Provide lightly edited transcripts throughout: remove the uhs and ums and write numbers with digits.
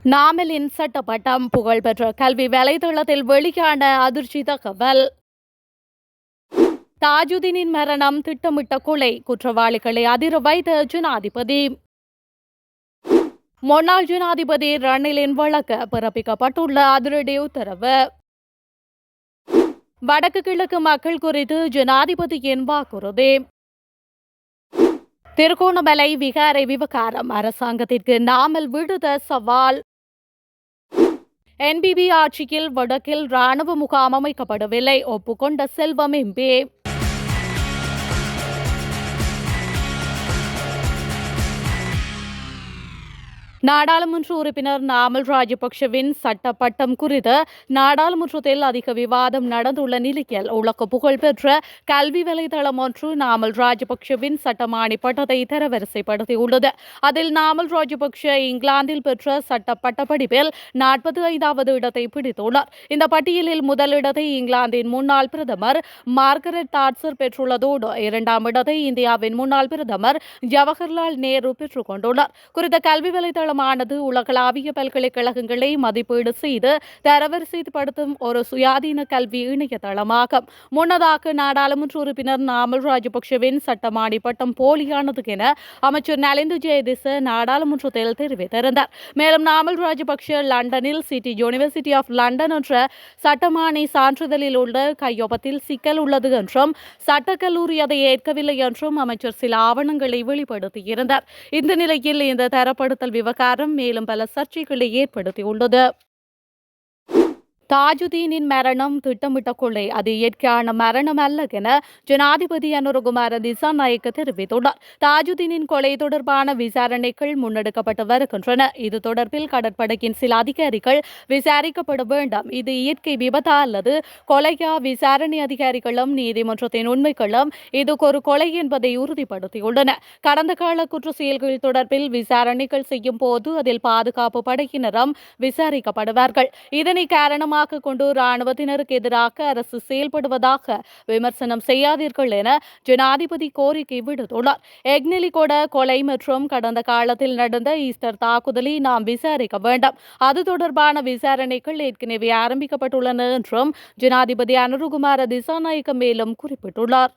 நாமலின் சட்டப்பட்டம் புகழ்பெற்ற கல்வி வலைதளத்தில் வெளியான அதிர்ச்சி தகவல். தாஜுதீனின் மரணம் திட்டமிட்ட கொலை, குற்றவாளிகளை அதிர வைத்த ஜனாதிபதி. முன்னாள் ஜனாதிபதி ரணிலின் வழக்கு பிறப்பிக்கப்பட்டுள்ள அதிரடி உத்தரவு. வடக்கு கிழக்கு மக்கள் குறித்து ஜனாதிபதியின் வாக்குறுதி. திருகோணமலை விகாரை விவகாரம் அரசாங்கத்திற்கு நாமல் விடுத்த சவால். என்பிபி ஆட்சியில் வடக்கில் ராணுவ முகாம் அமைக்கப்படவில்லை, ஒப்புக்கொண்ட செல்வம் எம்பி. நாடாளுமன்ற உறுப்பினர் நாமல் ராஜபக்ஷவின் சட்டப்பட்டம் குறித்து நாடாளுமன்றத்தில் அதிக விவாதம் நடந்துள்ள நிலையில் உலக புகழ்பெற்ற கல்வி வலைதளம் ஒன்று நாமல் ராஜபக்ஷவின் சட்டமானி பட்டத்தை தரவரிசைப்படுத்தியுள்ளது. அதில் நாமல் ராஜபக்ஷ இங்கிலாந்தில் பெற்ற சட்டப்பட்ட படிப்பில் 45வது இடத்தை பிடித்துள்ளார். இந்த பட்டியலில் முதல் இடத்தை இங்கிலாந்தின் முன்னாள் பிரதமர் மார்கரெட் தாட்சர் பெற்றுள்ளதோடு 2ஆம் இடத்தை இந்தியாவின் முன்னாள் பிரதமர் ஜவஹர்லால் நேரு பெற்றுக் கொண்டுள்ளார். குறித்த கல்வி வலைதளம் உலகளாவிய பல்கலைக்கழகங்களை மதிப்பீடு செய்து தரவரிசைப்படுத்தும் ஒரு சுயாதீன கல்வி இணையதளமாகும். முன்னதாக நாடாளுமன்ற உறுப்பினர் நாமல் ராஜபக்ஷவின் சட்டமானி பட்டம் போலியானது என அமைச்சர் நலிந்து ஜெயதிச நாடாளுமன்றத்தில் தெரிவித்திருந்தார். மேலும் நாமல் ராஜபக்ஷ லண்டனில் சிட்டி யூனிவர்சிட்டி ஆஃப் லண்டன் என்ற சட்டமானி சான்றிதழில் உள்ள கையொப்பத்தில் சிக்கல் உள்ளது என்றும் சட்டக்கல்லூரி அதை ஏற்கவில்லை என்றும் அமைச்சர் சில ஆவணங்களை வெளிப்படுத்தியிருந்தார். இந்த நிலையில் இந்த தரப்படுத்தல் விவகாரம் மேலும் பல சர்ச்சைகளை ஏற்படுத்தியுள்ளது. தாஜுதீனின் மரணம் திட்டமிட்ட கொலை, அது இயற்கையான மரணம் அல்ல என ஜனாதிபதி அனுரகுமார திசாநாயக்க தெரிவித்துள்ளார். தாஜுதீனின் கொலை தொடர்பான விசாரணைகள் முன்னெடுக்கப்பட்டு வருகின்றன. இது தொடர்பில் கடற்படையின் சில அதிகாரிகள் விசாரிக்கப்பட வேண்டும். இது இயற்கை விபத்தா அல்லது கொலையா? விசாரணை அதிகாரிகளும் நீதிமன்றத்தின் உண்மைகளும் இதுக்கு ஒரு கொலை என்பதை உறுதிப்படுத்தியுள்ளன. கடந்த கால குற்ற செயல்கள் தொடர்பில் விசாரணைகள் செய்யும் போது அதில் பாதுகாப்பு படையினரும் விசாரிக்கப்படுவார்கள். இதனை காரணமாக கொண்டு ராணுவத்தினருக்கு எதிராக அரசு செயல்படுவதாக விமர்சனம் செய்யாதீர்கள் என ஜனாதிபதி கோரிக்கை விடுத்துள்ளார். எக்னெலிகொட கொலை மற்றும் கடந்த காலத்தில் நடந்த ஈஸ்டர் தாக்குதலை நாம் விசாரிக்க வேண்டும். அது தொடர்பான விசாரணைகள் ஏற்கனவே ஆரம்பிக்கப்பட்டுள்ளன என்றும் ஜனாதிபதி அனுரகுமார திசாநாயக்க மேலும் குறிப்பிட்டுள்ளார்.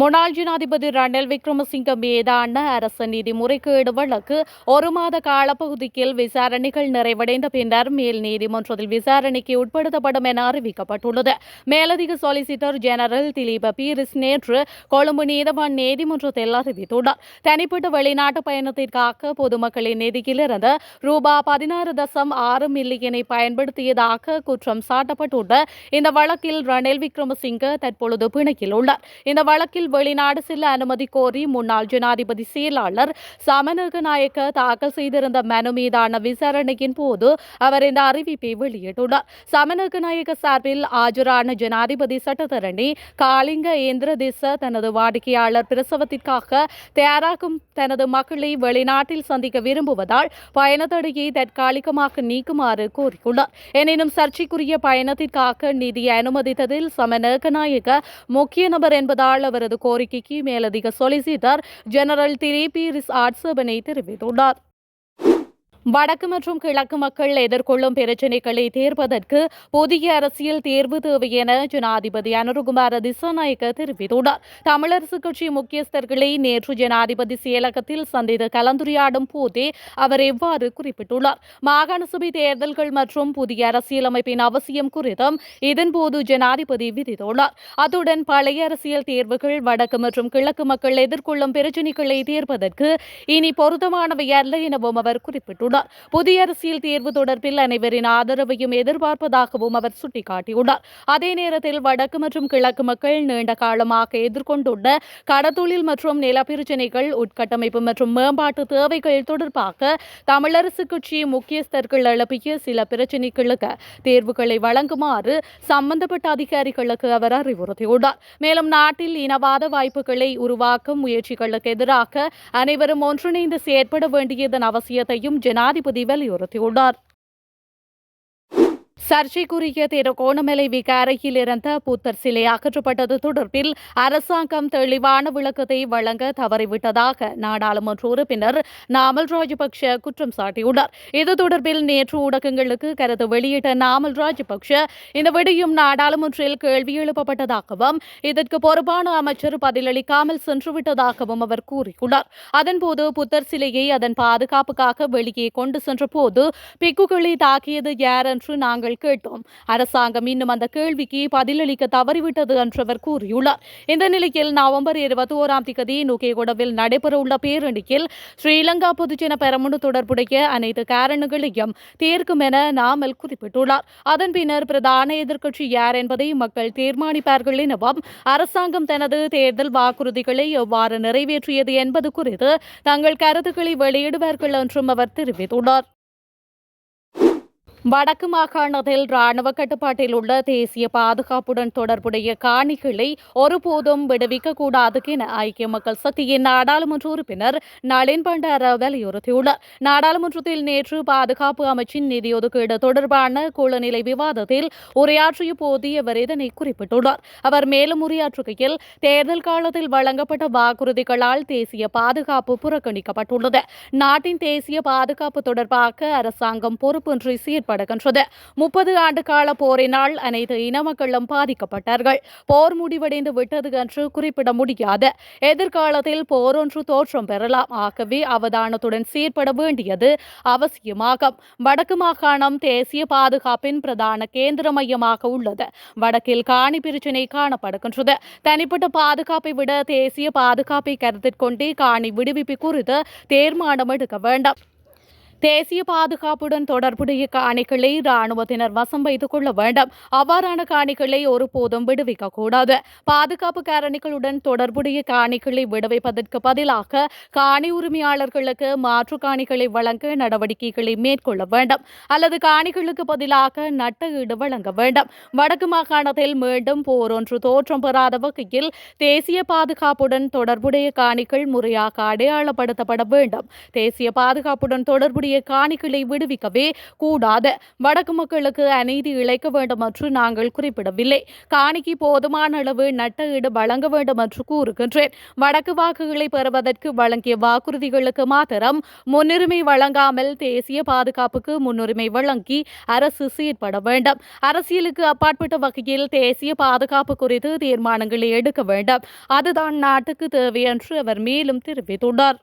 முன்னாள் ஜனாதிபதி ரணில் விக்ரமசிங்க மீதான அரச நீதி முறைகேடு வழக்கு 1 மாத காலப்பகுதியில் விசாரணைகள் நிறைவடைந்த பின்னர் மேல் நீதிமன்றத்தில் விசாரணைக்கு உட்படுத்தப்படும் என அறிவிக்கப்பட்டுள்ளது. மேலதிக சொலிசிட்டர் ஜெனரல் திலீப பீரிஸ் நேற்று கொழும்பு நீதவான் நீதிமன்றத்தில் அறிவித்துள்ளார். தனிப்பட்ட வெளிநாட்டு பயணத்திற்காக பொதுமக்களின் நிதியிலிருந்து ரூபாய் 16.6 மில்லியனை பயன்படுத்தியதாக குற்றம் சாட்டப்பட்டுள்ள இந்த வழக்கில் ரணில் விக்ரமசிங்க தற்பொழுது பிணையில் உள்ளார். இந்த வழக்கில் வெளிநாடு செல்ல அனுமதி கோரி முன்னாள் ஜனாதிபதி செயலாளர் சமநக நாயக்க தாக்கல் செய்திருந்த மனு மீதான விசாரணையின் போது அவர் இந்த அறிவிப்பை வெளியிட்டுள்ளார். சமநக நாயக்க சார்பில் ஆஜரான ஜனாதிபதி சட்டத்தரணி காளிங்க இந்திரதிச தனது வாடிக்கையாளர் பிரசவத்திற்காக தயாராகும் தனது மக்களை வெளிநாட்டில் சந்திக்க விரும்புவதால் பயண தடையை தற்காலிகமாக நீக்குமாறு கோரியுள்ளார். எனினும் சர்ச்சைக்குரிய பயணத்திற்காக நிதியை அனுமதித்ததில் சமநக நாயக்க முக்கிய நபர் என்பதால் அவரது கோரிக்கைக்கு மேலதிக சொலிசிட்டர் ஜெனரல் திலீப் பீரிஸ் ஆட்சேபனை தெரிவித்துள்ளார். வடக்கு மற்றும் கிழக்கு மக்கள் எதிர்கொள்ளும் பிரச்சினைகளை தீர்ப்பதற்கு புதிய அரசியல் தேர்வு தேவை என ஜனாதிபதி அனுரகுமார திசாநாயக்க தெரிவித்துள்ளார். தமிழரசு கட்சி முக்கியஸ்தர்களை நேற்று ஜனாதிபதி செயலகத்தில் சந்தித்து கலந்துரையாடும் போதே அவர் இவ்வாறு குறிப்பிட்டுள்ளார். மாகாண சபை தேர்தல்கள் மற்றும் புதிய அரசியலமைப்பின் அவசியம் குறித்தும் இதன்போது ஜனாதிபதி விதித்துள்ளார். அத்துடன் பழைய அரசியல் தேர்வுகள் வடக்கு மற்றும் கிழக்கு மக்கள் எதிர்கொள்ளும் பிரச்சினைகளை தீர்ப்பதற்கு இனி பொருத்தமானவை அல்ல எனவும் அவர் குறிப்பிட்டுள்ளார். புதிய அரசியல் தேர்வு தொடர்பில் அனைவரின் ஆதரவையும் எதிர்பார்ப்பதாகவும் அவர் சுட்டிக்காட்டியுள்ளார். அதே நேரத்தில் வடக்கு மற்றும் கிழக்கு மக்கள் நீண்ட காலமாக எதிர்கொண்டுள்ள கடத்தொழில் மற்றும் நில பிரச்சினைகள், உட்கட்டமைப்பு மற்றும் மேம்பாட்டு தேவைகள் தொடர்பாக தமிழரசு கட்சி முக்கியஸ்தர்கள் எழுப்பிய சில பிரச்சினைகளுக்கு தேர்வுகளை வழங்குமாறு சம்பந்தப்பட்ட அதிகாரிகளுக்கு அவர் அறிவுறுத்தியுள்ளார். மேலும் நாட்டில் இனவாத வாய்ப்புகளை உருவாக்கும் முயற்சிகளுக்கு எதிராக அனைவரும் ஒன்றிணைந்து செயற்பட வேண்டியதன் அவசியத்தையும் ஜனாதிபதி வலியுறுத்தியுள்ளார். சர்ச்சைக்குரிய திருகோணமலை விகாரையில் இருந்த புத்தர் சிலை அகற்றப்பட்டது தொடர்பில் அரசாங்கம் தெளிவான விளக்கத்தை வழங்க தவறிவிட்டதாக நாடாளுமன்ற உறுப்பினர் நாமல் ராஜபக்ஷ குற்றம் சாட்டியுள்ளார். இது தொடர்பில் நேற்று ஊடகங்களுக்கு கருத்து வெளியிட்ட நாமல் ராஜபக்ஷ இந்த விடயம் நாடாளுமன்றில் கேள்வி எழுப்பப்பட்டதாகவும் இதற்கு பொறுப்பான அமைச்சர் பதிலளிக்காமல் சென்றுவிட்டதாகவும் அவர் கூறியுள்ளார். அதன்போது புத்தர் சிலையை அதன் பாதுகாப்புக்காக வெளியே கொண்டு சென்ற போது பிக்குகளை தாக்கியது யார் என்று நாங்கள் கேட்டோம். அரசாங்கம் இன்னும் அந்த கேள்விக்கு பதிலளிக்க தவறிவிட்டது என்று அவர் கூறியுள்ளார். இந்த நிலையில் நவம்பர் 21 நுகேகொடவில் நடைபெறவுள்ள பேரணியில் ஸ்ரீலங்கா பொதுஜன பெரமுன தொடர்புடைய அனைத்து காரணங்களையும் தீர்க்கும் என நாமல் குறிப்பிட்டுள்ளார். அதன் பின்னர் பிரதான எதிர்க்கட்சி யார் என்பதை மக்கள் தீர்மானிப்பார்கள் எனவும் அரசாங்கம் தனது தேர்தல் வாக்குறுதிகளை எவ்வாறு நிறைவேற்றியது என்பது குறித்து தங்கள் கருத்துக்களை வெளியிடுவார்கள் என்றும் அவர் தெரிவித்துள்ளார். வடக்கு மாகாணத்தில் ராணுவ கட்டுப்பாட்டில் உள்ள தேசிய பாதுகாப்புடன் தொடர்புடைய காணிகளை ஒருபோதும் விடுவிக்கக்கூடாது என ஐக்கிய மக்கள் சக்தியின் நாடாளுமன்ற உறுப்பினர் நளின் பண்டார வலியுறுத்தியுள்ளார். நாடாளுமன்றத்தில் நேற்று பாதுகாப்பு அமைச்சின் நிதி ஒதுக்கீடு தொடர்பான குழுநிலை விவாதத்தில் உரையாற்றிய போது அவர் இதனை குறிப்பிட்டுள்ளார். அவர் மேலும் உரையாற்றுகையில் தேர்தல் காலத்தில் வழங்கப்பட்ட வாக்குறுதிகளால் தேசிய பாதுகாப்பு புறக்கணிக்கப்பட்டுள்ளது. நாட்டின் தேசிய பாதுகாப்பு தொடர்பாக அரசாங்கம் பொறுப்பின்றி செயற்படுகிறது. 30 ஆண்டு கால போரினால் அனைத்து இன மக்களும் பாதிக்கப்பட்டார்கள். போர் முடிவடைந்து விட்டது என்று குறிப்பிட முடியாது. எதிர்காலத்தில் போர் ஒன்று தோற்றம் பெறலாம். ஆகவே அவதானத்துடன் செயற்பட வேண்டியது அவசியமாகும். வடக்கு மாகாணம் தேசிய பாதுகாப்பின் பிரதான கேந்திர மையமாக உள்ளது. வடக்கில் காணி பிரச்சினை காணப்படுகின்றது. தனிப்பட்ட பாதுகாப்பை விட தேசிய பாதுகாப்பை கருத்தில் கொண்டே காணி விடுவிப்பு குறித்து தீர்மானம் எடுக்க வேண்டும். தேசிய பாதுகாப்புடன் தொடர்புடைய காணிகளை ராணுவத்தினர் வசம் வைத்துக் கொள்ள வேண்டும். அவ்வாறான காணிகளை ஒருபோதும் விடுவிக்கக்கூடாது. பாதுகாப்பு காரணிகளுடன் தொடர்புடைய காணிகளை விடுவிப்பதற்கு பதிலாக காணி உரிமையாளர்களுக்கு மாற்று காணிகளை வழங்க நடவடிக்கைகளை மேற்கொள்ள வேண்டும் அல்லது காணிகளுக்கு பதிலாக நட்ட ஈடு வழங்க வேண்டும். வடக்கு மாகாணத்தில் மீண்டும் போர் ஒன்று தோற்றம் பெறாத வகையில் தேசிய பாதுகாப்புடன் தொடர்புடைய காணிகள் முறையாக அடையாளப்படுத்தப்பட வேண்டும். தேசிய பாதுகாப்புடன் தொடர்புடைய காணிகளை விடுவிக்கவே கூடாது. வடக்கு மக்களுக்கு அநீதி இழைக்க வேண்டும் என்று நாங்கள் குறிப்பிடவில்லை. காணிக்கு போதுமான அளவு நட்ட ஈடு வழங்க வேண்டும் என்று கூறுகின்றேன். வடக்கு வாக்குகளை பெறுவதற்கு வழங்கிய வாக்குறுதிகளுக்கு மாத்திரம் முன்னுரிமை வழங்காமல் தேசிய பாதுகாப்புக்கு முன்னுரிமை வழங்கி அரசு செயற்பட வேண்டும். அரசியலுக்கு அப்பாற்பட்ட வகையில் தேசிய பாதுகாப்பு குறித்து தீர்மானங்களை எடுக்க வேண்டும். அதுதான் நாட்டுக்கு தேவை என்று அவர் மேலும் தெரிவித்துள்ளார்.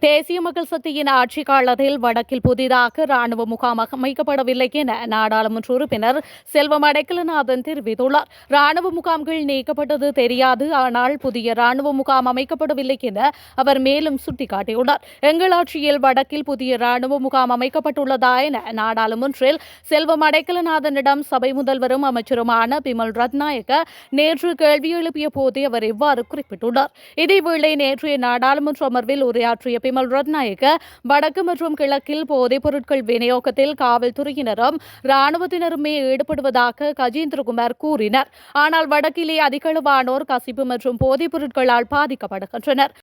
தேசிய மக்கள் சக்தியின் ஆட்சி காலத்தில் வடக்கில் புதிதாக ராணுவ முகாம் அமைக்கப்படவில்லை என நாடாளுமன்ற உறுப்பினர் செல்வம் அடைக்கலநாதன் தெரிவித்துள்ளார். ராணுவ முகாம்கள் நீக்கப்பட்டது தெரியாது, ஆனால் புதிய ராணுவ முகாம் அமைக்கப்படவில்லை என அவர் மேலும் சுட்டிக்காட்டியுள்ளார். எங்கள் ஆட்சியில் வடக்கில் புதிய ராணுவ முகாம் அமைக்கப்பட்டுள்ளதா என நாடாளுமன்றில் செல்வம் அடைக்கலநாதனிடம் சபை முதல்வரும் அமைச்சருமான பிமல் ரத்நாயக்க நேற்று கேள்வி எழுப்பிய போதே அவர் இவ்வாறு குறிப்பிட்டுள்ளார். இதேவேளை நேற்றைய நாடாளுமன்ற அமர்வில் உரையாற்றிய பிமல் ரத்நாயக்க வடக்கு மற்றும் கிழக்கில் போதைப் பொருட்கள் விநியோகத்தில் காவல்துறையினரும் ராணுவத்தினருமே ஈடுபடுவதாக கஜேந்திரகுமார் கூறினார். ஆனால் வடக்கிலே அதிகளவானோர் கசிப்பு மற்றும் போதைப் பொருட்களால் பாதிக்கப்படுகின்றனர்.